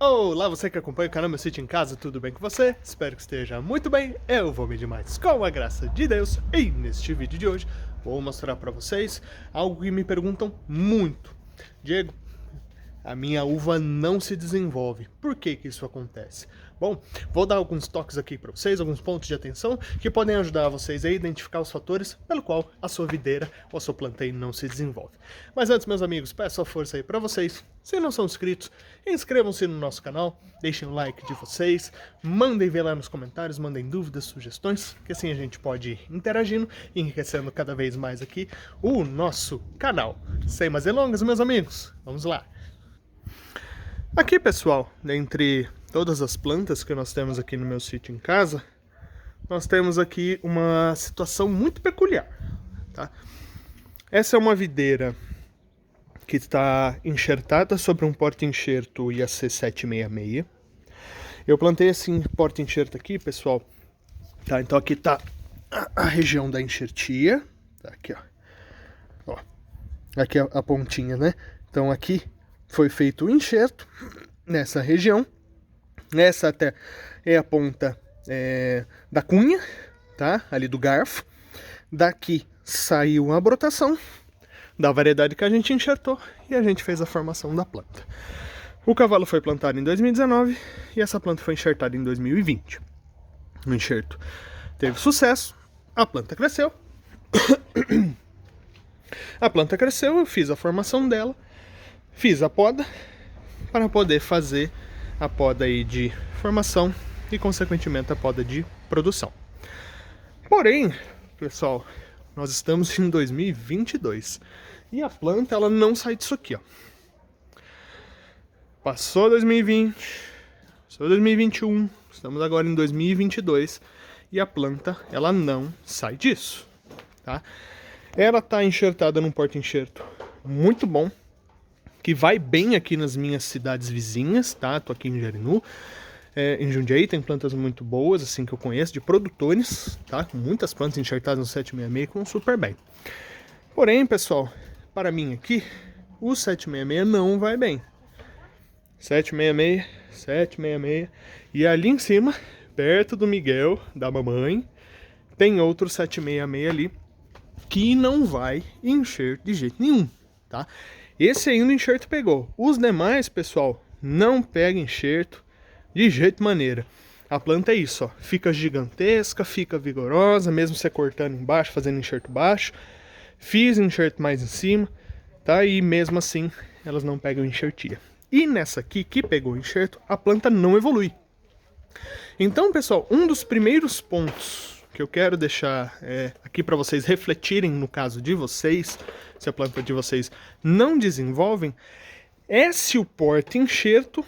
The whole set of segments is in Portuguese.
Olá, você que acompanha o canal Meu Sítio em Casa, tudo bem com você? Espero que esteja muito bem, eu vou me demais com a graça de Deus. E neste vídeo de hoje vou mostrar para vocês algo que me perguntam muito. Diego, a minha uva não se desenvolve, por que que isso acontece? Bom, vou dar alguns toques aqui para vocês, alguns pontos de atenção que podem ajudar vocês a identificar os fatores pelo qual a sua videira ou a sua plantainha não se desenvolve. Mas antes, meus amigos, peço a força aí para vocês. Se não são inscritos, inscrevam-se no nosso canal, deixem o like de vocês, mandem ver lá nos comentários, mandem dúvidas, sugestões, que assim a gente pode ir interagindo e enriquecendo cada vez mais aqui o nosso canal. Sem mais delongas, meus amigos, vamos lá! Aqui, pessoal, dentre todas as plantas que nós temos aqui no meu sítio em casa, nós temos aqui uma situação muito peculiar, tá? Essa é uma videira que está enxertada sobre um porta-enxerto IAC 766. Eu plantei esse porta-enxerto aqui, pessoal, tá? Então aqui tá a região da enxertia, tá aqui, ó. Aqui é a pontinha, né? Então aqui foi feito o enxerto nessa região. Essa até é a ponta da cunha, tá? Ali do garfo. Daqui saiu a brotação da variedade que a gente enxertou e a gente fez a formação da planta. O cavalo foi plantado em 2019 e essa planta foi enxertada em 2020. O enxerto teve sucesso, a planta cresceu. A planta cresceu, eu fiz a formação dela, fiz a poda para poder fazer a poda aí de formação e consequentemente a poda de produção. Porém, pessoal, nós estamos em 2022 e a planta ela não sai disso aqui, ó. Passou 2020, passou 2021, estamos agora em 2022 e a planta ela não sai disso, tá? Ela tá enxertada num porta-enxerto muito bom, que vai bem aqui nas minhas cidades vizinhas, tá? Tô aqui em Jarinu, em Jundiaí tem plantas muito boas, assim, que eu conheço, de produtores, tá? Com muitas plantas enxertadas no 766 que vão super bem. Porém, pessoal, para mim aqui, o 766 não vai bem. 766, 766, e ali em cima, perto do Miguel, da mamãe, tem outro 766 ali, que não vai encher de jeito nenhum, tá? Esse ainda o enxerto pegou. Os demais, pessoal, não pega enxerto de jeito maneira. A planta é isso, ó. Fica gigantesca, fica vigorosa, mesmo você cortando embaixo, fazendo enxerto baixo. Fiz enxerto mais em cima, tá? E mesmo assim, elas não pegam enxertia. E nessa aqui, que pegou o enxerto, a planta não evolui. Então, pessoal, um dos primeiros pontos que eu quero deixar aqui para vocês refletirem no caso de vocês, se a planta de vocês não desenvolvem, é se o porta-enxerto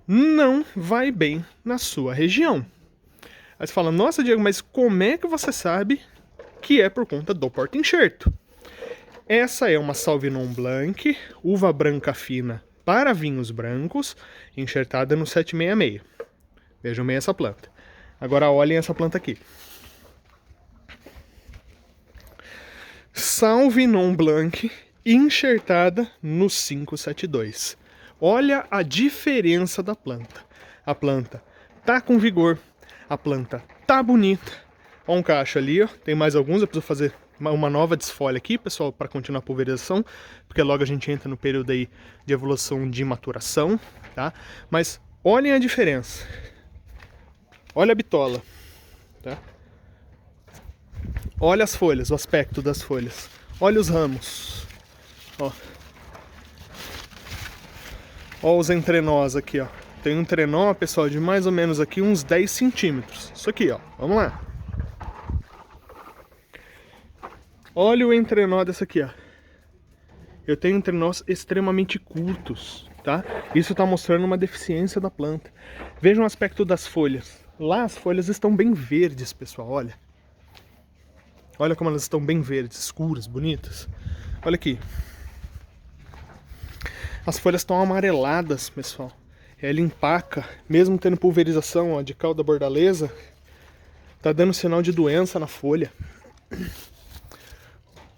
não vai bem na sua região. Aí você fala, nossa Diego, mas como é que você sabe que é por conta do porta-enxerto? Essa é uma Sauvignon Blanc, uva branca fina para vinhos brancos, enxertada no 766. Vejam bem essa planta. Agora olhem essa planta aqui. Sauvignon Blanc enxertada no 572. Olha a diferença da planta. A planta tá com vigor, a planta tá bonita. Olha um cacho ali, ó. Tem mais alguns, eu preciso fazer uma nova desfolha aqui, pessoal, para continuar a pulverização, porque logo a gente entra no período aí de evolução de maturação, tá? Mas olhem a diferença. Olha a bitola, tá? Olha as folhas, o aspecto das folhas. Olha os ramos. Ó. Ó os entrenós aqui, ó. Tem um entrenó, pessoal, de mais ou menos aqui uns 10 centímetros. Isso aqui, ó. Vamos lá. Olha o entrenó dessa aqui, ó. Eu tenho entrenós extremamente curtos, tá? Isso tá mostrando uma deficiência da planta. Vejam o aspecto das folhas. Lá as folhas estão bem verdes, pessoal, olha. Olha como elas estão bem verdes, escuras, bonitas. Olha aqui. As folhas estão amareladas, pessoal. Ela empaca, mesmo tendo pulverização, ó, de cauda bordaleza, tá dando sinal de doença na folha.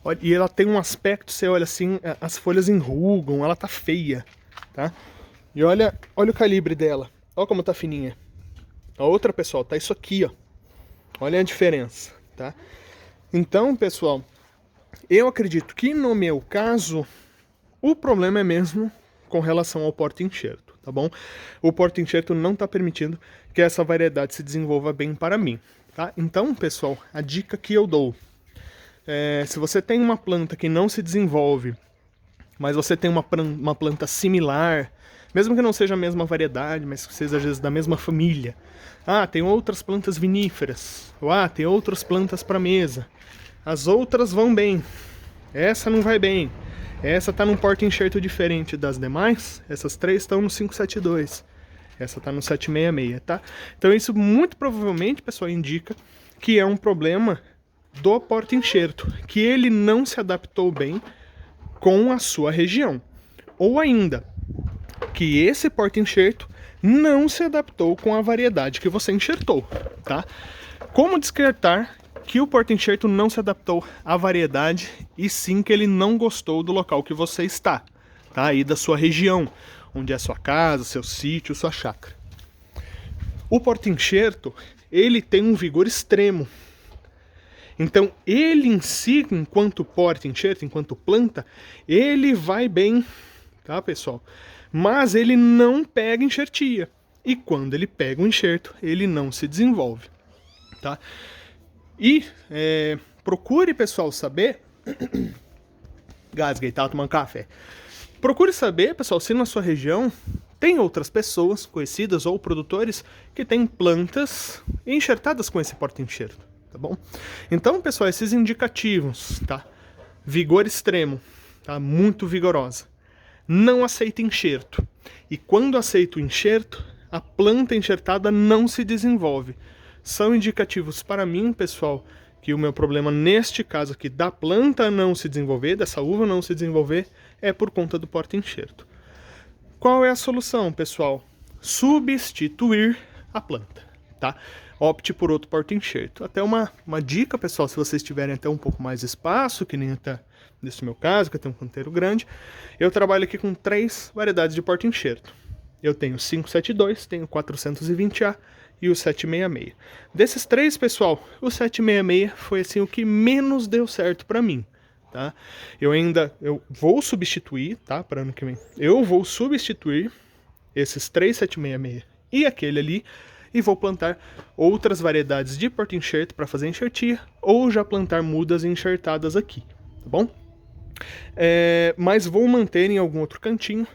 Olha, e ela tem um aspecto, você olha assim, as folhas enrugam, ela tá feia, tá? E olha o calibre dela. Olha como tá fininha. A outra, pessoal, tá isso aqui, ó. Olha a diferença, tá? Então, pessoal, eu acredito que no meu caso, o problema é mesmo com relação ao porta-enxerto, tá bom? O porta-enxerto não tá permitindo que essa variedade se desenvolva bem para mim, tá? Então, pessoal, a dica que eu dou se você tem uma planta que não se desenvolve, mas você tem uma planta similar, mesmo que não seja a mesma variedade, mas que seja às vezes da mesma família. Ah, tem outras plantas viníferas. Ou tem outras plantas para mesa. As outras vão bem. Essa não vai bem. Essa tá num porta-enxerto diferente das demais. Essas três estão no 572. Essa tá no 766, tá? Então isso muito provavelmente, pessoal, indica que é um problema do porta-enxerto, que ele não se adaptou bem com a sua região. Ou ainda, que esse porta-enxerto não se adaptou com a variedade que você enxertou, tá? Como descartar que o porta-enxerto não se adaptou à variedade e sim que ele não gostou do local que você está, tá? E da sua região, onde é a sua casa, seu sítio, sua chácara. O porta-enxerto, ele tem um vigor extremo. Então, ele em si, enquanto porta-enxerto, enquanto planta, ele vai bem, tá, pessoal? Mas ele não pega enxertia. E quando ele pega o enxerto, ele não se desenvolve, tá? E procure, pessoal, saber... Gasguei, tava tomando café. Procure saber, pessoal, se na sua região tem outras pessoas conhecidas ou produtores que têm plantas enxertadas com esse porta-enxerto, tá bom? Então, pessoal, esses indicativos, tá? Vigor extremo, tá? Muito vigorosa. Não aceita enxerto. E quando aceita o enxerto, a planta enxertada não se desenvolve. São indicativos para mim, pessoal, que o meu problema neste caso aqui da planta não se desenvolver, dessa uva não se desenvolver, é por conta do porta-enxerto. Qual é a solução, pessoal? Substituir a planta, tá? Opte por outro porta-enxerto. Até uma dica, pessoal, se vocês tiverem até um pouco mais de espaço, que nem até nesse meu caso, que eu tenho um canteiro grande, eu trabalho aqui com 3 variedades de porta-enxerto. Eu tenho 572, tenho 420A e o 766. Desses 3, pessoal, o 766 foi assim o que menos deu certo para mim, tá? Eu vou substituir, tá? Para ano que vem. Eu vou substituir esses 3 766 e aquele ali e vou plantar outras variedades de porta-enxerto para fazer enxertia ou já plantar mudas enxertadas aqui, tá bom? Mas vou manter em algum outro cantinho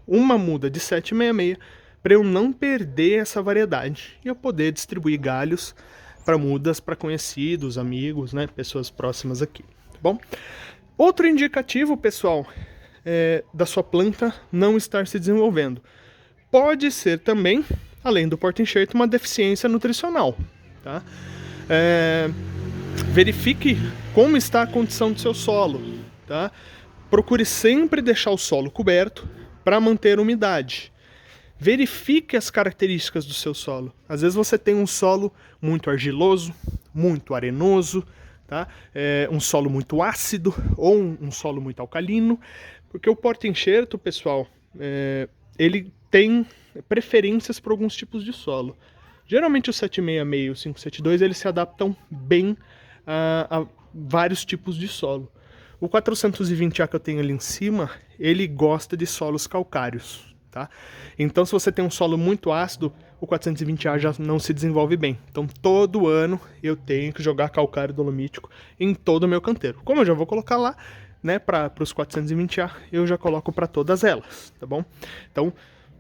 uma muda de 766 para eu não perder essa variedade e eu poder distribuir galhos para mudas para conhecidos, amigos, né, pessoas próximas aqui, tá bom? Outro indicativo, pessoal, da sua planta não estar se desenvolvendo. Pode ser também, além do porta-enxerto, uma deficiência nutricional, tá? Verifique como está a condição do seu solo, tá? Procure sempre deixar o solo coberto para manter a umidade. Verifique as características do seu solo. Às vezes você tem um solo muito argiloso, muito arenoso, tá? Um solo muito ácido ou um solo muito alcalino, porque o porta-enxerto, pessoal, ele tem preferências por alguns tipos de solo. Geralmente o 766 e o 572 eles se adaptam bem a vários tipos de solo. O 420A que eu tenho ali em cima, ele gosta de solos calcários, tá? Então se você tem um solo muito ácido, o 420A já não se desenvolve bem. Então todo ano eu tenho que jogar calcário dolomítico em todo o meu canteiro. Como eu já vou colocar lá, né, para os 420A, eu já coloco para todas elas, tá bom? Então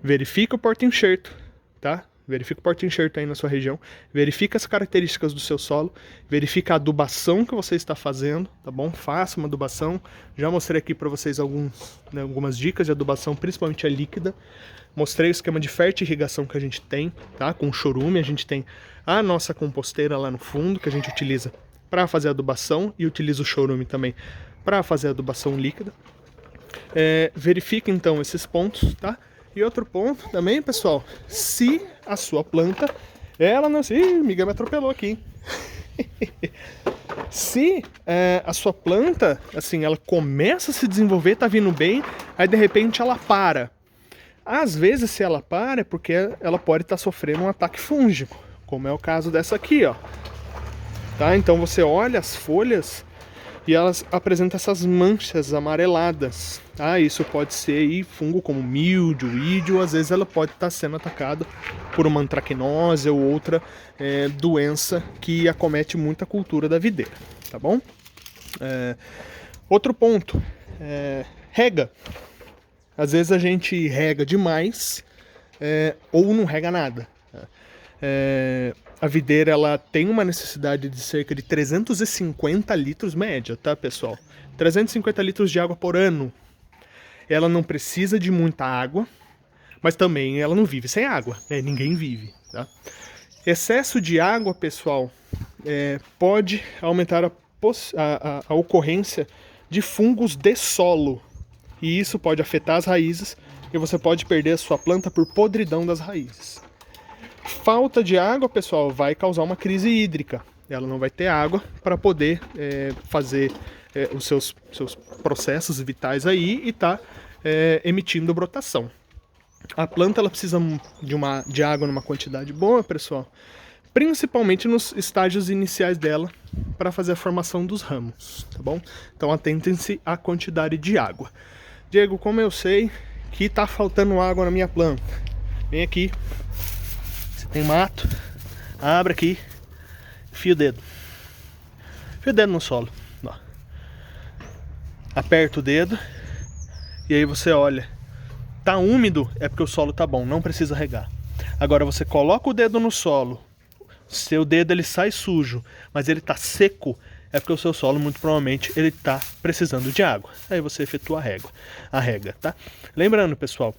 verifica o porta-enxerto, tá? Verifica o porta-enxerto aí na sua região, verifica as características do seu solo, verifica a adubação que você está fazendo, tá bom? Faça uma adubação, já mostrei aqui para vocês algumas dicas de adubação, principalmente a líquida. Mostrei o esquema de fertirrigação que a gente tem, tá? Com chorume, a gente tem a nossa composteira lá no fundo, que a gente utiliza para fazer adubação e utiliza o chorume também para fazer adubação líquida. Verifique então esses pontos, tá? E outro ponto também, pessoal, se a sua planta, ela não... Ih, Miguel me atropelou aqui, hein? Se a sua planta, assim, ela começa a se desenvolver, tá vindo bem, aí de repente ela para. Às vezes, se ela para, é porque ela pode estar sofrendo um ataque fúngico, como é o caso dessa aqui, ó. Tá? Então você olha as folhas e elas apresentam essas manchas amareladas. Tá? Isso pode ser aí fungo como míldio, ídio, às vezes ela pode estar sendo atacada por uma antracnose ou outra doença que acomete muita cultura da videira, tá bom? Outro ponto, rega. Às vezes a gente rega demais ou não rega nada. A videira ela tem uma necessidade de cerca de 350 litros média, tá, pessoal? 350 litros de água por ano. Ela não precisa de muita água, mas também ela não vive sem água, né? Ninguém vive, tá? Excesso de água, pessoal, pode aumentar a ocorrência de fungos de solo. E isso pode afetar as raízes e você pode perder a sua planta por podridão das raízes. Falta de água, pessoal, vai causar uma crise hídrica. Ela não vai ter água para poder fazer os seus processos vitais aí e tá emitindo brotação. A planta ela precisa de água numa quantidade boa, pessoal, principalmente nos estágios iniciais dela para fazer a formação dos ramos, tá bom? Então atentem-se à quantidade de água. Diego, como eu sei que tá faltando água na minha planta? Vem aqui, você tem mato, abre aqui, enfia o dedo. Enfia o dedo no solo, ó. Aperta o dedo e aí você olha. Tá úmido é porque o solo tá bom, não precisa regar. Agora você coloca o dedo no solo, seu dedo ele sai sujo, mas ele tá seco, é porque o seu solo muito provavelmente ele tá precisando de água. Aí você efetua a rega, tá? Lembrando, pessoal,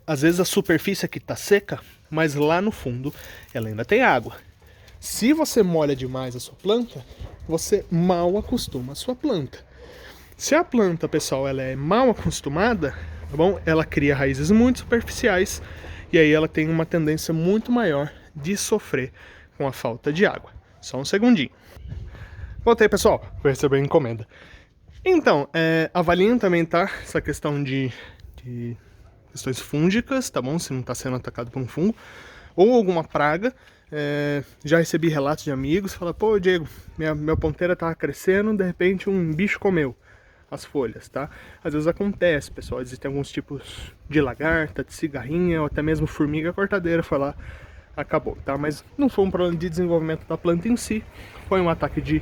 às vezes a superfície aqui tá seca, mas lá no fundo ela ainda tem água. Se você molha demais a sua planta, você mal acostuma a sua planta. Se a planta, pessoal, ela é mal acostumada, tá bom? Ela cria raízes muito superficiais e aí ela tem uma tendência muito maior de sofrer com a falta de água. Só um segundinho. Voltei, pessoal. Vou receber a encomenda. Então, avaliem também, tá? Essa questão de questões fúngicas, tá bom? Se não está sendo atacado por um fungo ou alguma praga. Já recebi relatos de amigos, fala, pô, Diego, minha ponteira tava crescendo, de repente um bicho comeu as folhas, tá? Às vezes acontece, pessoal, existem alguns tipos de lagarta, de cigarrinha, ou até mesmo formiga cortadeira, foi lá, acabou, tá? Mas não foi um problema de desenvolvimento da planta em si, foi um ataque de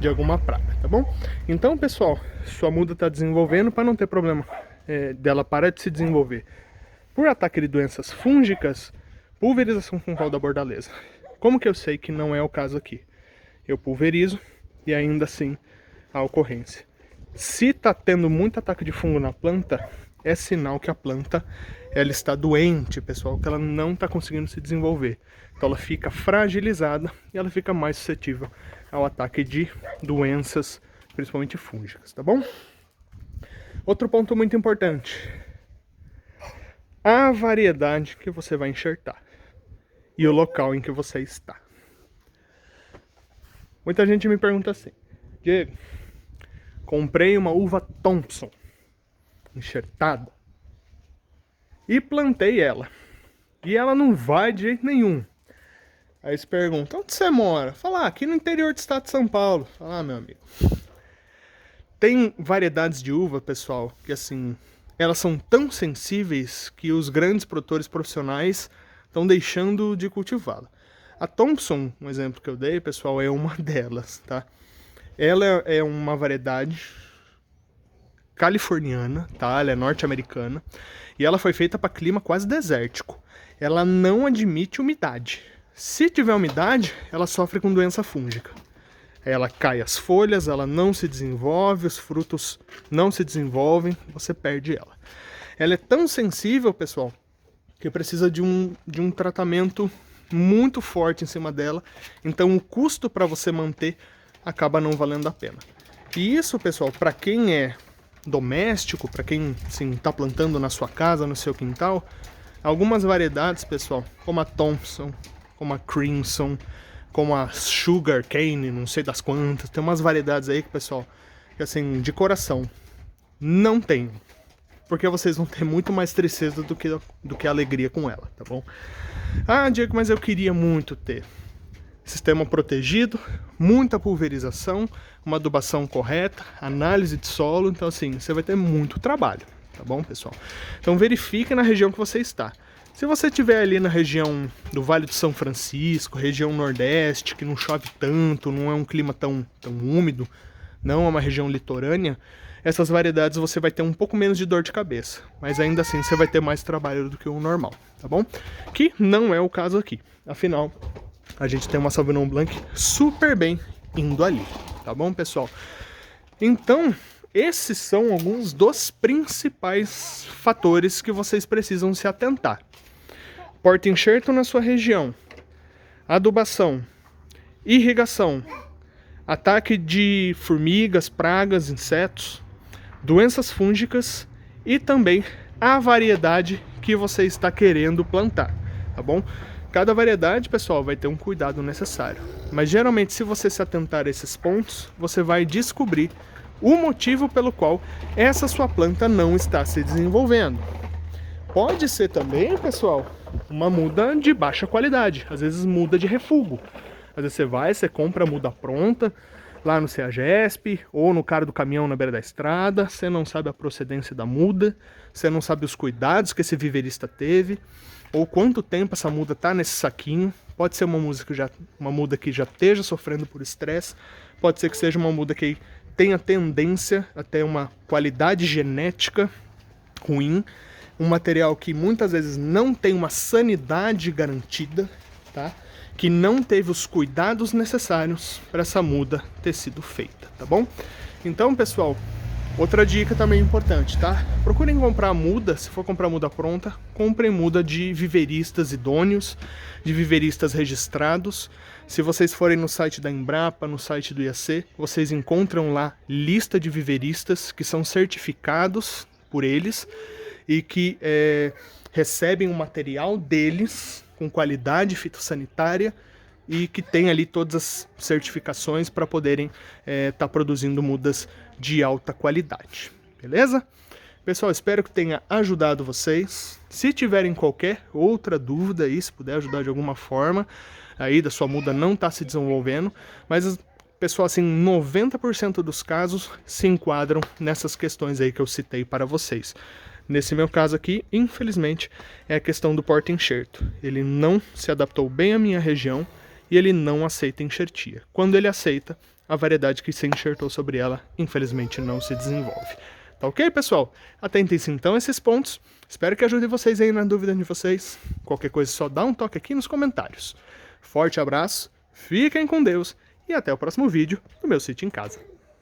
alguma praga, tá bom? Então, pessoal, sua muda tá desenvolvendo, para não ter problema dela parar de se desenvolver por ataque de doenças fúngicas, pulverização com cal da bordaleza. Como que eu sei que não é o caso aqui? Eu pulverizo e ainda assim a ocorrência. Se está tendo muito ataque de fungo na planta, é sinal que a planta ela está doente, pessoal, que ela não está conseguindo se desenvolver. Então ela fica fragilizada e ela fica mais suscetível ao ataque de doenças, principalmente fúngicas, tá bom? Outro ponto muito importante. A variedade que você vai enxertar e o local em que você está. Muita gente me pergunta assim, Diego, comprei uma uva Thompson enxertada e plantei ela e ela não vai de jeito nenhum. Aí se pergunta, onde você mora? Fala, aqui no interior do estado de São Paulo. Fala, meu amigo, tem variedades de uva, pessoal, que assim, elas são tão sensíveis que os grandes produtores profissionais estão deixando de cultivá-la. A Thompson, um exemplo que eu dei, pessoal, é uma delas, tá? Ela é uma variedade californiana, tá? Ela é norte-americana e ela foi feita para clima quase desértico. Ela não admite umidade. Se tiver umidade, ela sofre com doença fúngica. Ela cai as folhas, ela não se desenvolve, os frutos não se desenvolvem, você perde ela. Ela é tão sensível, pessoal, que precisa de um tratamento muito forte em cima dela. Então o custo para você manter acaba não valendo a pena. E isso, pessoal, para quem é doméstico, para quem está plantando na sua casa, no seu quintal, algumas variedades, pessoal, como a Thompson, como a Crimson, como a Sugar Cane, não sei das quantas, tem umas variedades aí que, pessoal, que assim, de coração, não tem. porque vocês vão ter muito mais tristeza do que alegria com ela, tá bom? Ah, Diego, mas eu queria muito ter sistema protegido, muita pulverização, uma adubação correta, análise de solo, então assim, você vai ter muito trabalho, tá bom, pessoal? Então verifique na região que você está. Se você estiver ali na região do Vale do São Francisco, região nordeste, que não chove tanto, não é um clima tão úmido, não é uma região litorânea, essas variedades você vai ter um pouco menos de dor de cabeça, mas ainda assim você vai ter mais trabalho do que o normal, tá bom? Que não é o caso aqui, afinal, a gente tem uma Sauvignon Blanc super bem indo ali, tá bom, pessoal? Então, esses são alguns dos principais fatores que vocês precisam se atentar. Porta-enxerto na sua região, adubação, irrigação, ataque de formigas, pragas, insetos, doenças fúngicas e também a variedade que você está querendo plantar, tá bom? Cada variedade, pessoal, vai ter um cuidado necessário, mas geralmente se você se atentar a esses pontos, você vai descobrir o motivo pelo qual essa sua planta não está se desenvolvendo. Pode ser também, pessoal, uma muda de baixa qualidade, às vezes muda de refúgio. Às vezes você compra a muda pronta lá no CEAGESP ou no cara do caminhão na beira da estrada, você não sabe a procedência da muda, você não sabe os cuidados que esse viverista teve, ou quanto tempo essa muda está nesse saquinho. Pode ser uma muda que já esteja sofrendo por estresse, pode ser que seja uma muda que tenha tendência a ter uma qualidade genética ruim, um material que muitas vezes não tem uma sanidade garantida, tá? Que não teve os cuidados necessários para essa muda ter sido feita, tá bom? Então, pessoal, outra dica também importante, tá? Procurem comprar muda, se for comprar muda pronta, comprem muda de viveristas idôneos, de viveristas registrados. Se vocês forem no site da Embrapa, no site do IAC, vocês encontram lá lista de viveristas que são certificados por eles e que recebem o material deles com qualidade fitossanitária e que tem ali todas as certificações para poderem estar produzindo mudas de alta qualidade, beleza? Pessoal, espero que tenha ajudado vocês. Se tiverem qualquer outra dúvida aí, se puder ajudar de alguma forma, aí da sua muda não está se desenvolvendo, mas pessoal, assim, 90% dos casos se enquadram nessas questões aí que eu citei para vocês. Nesse meu caso aqui, infelizmente, é a questão do porta-enxerto. Ele não se adaptou bem à minha região e ele não aceita enxertia. Quando ele aceita, a variedade que se enxertou sobre ela, infelizmente, não se desenvolve. Tá ok, pessoal? Atentem-se então a esses pontos. Espero que ajude vocês aí na dúvida de vocês. Qualquer coisa, só dá um toque aqui nos comentários. Forte abraço, fiquem com Deus e até o próximo vídeo do meu sítio em casa.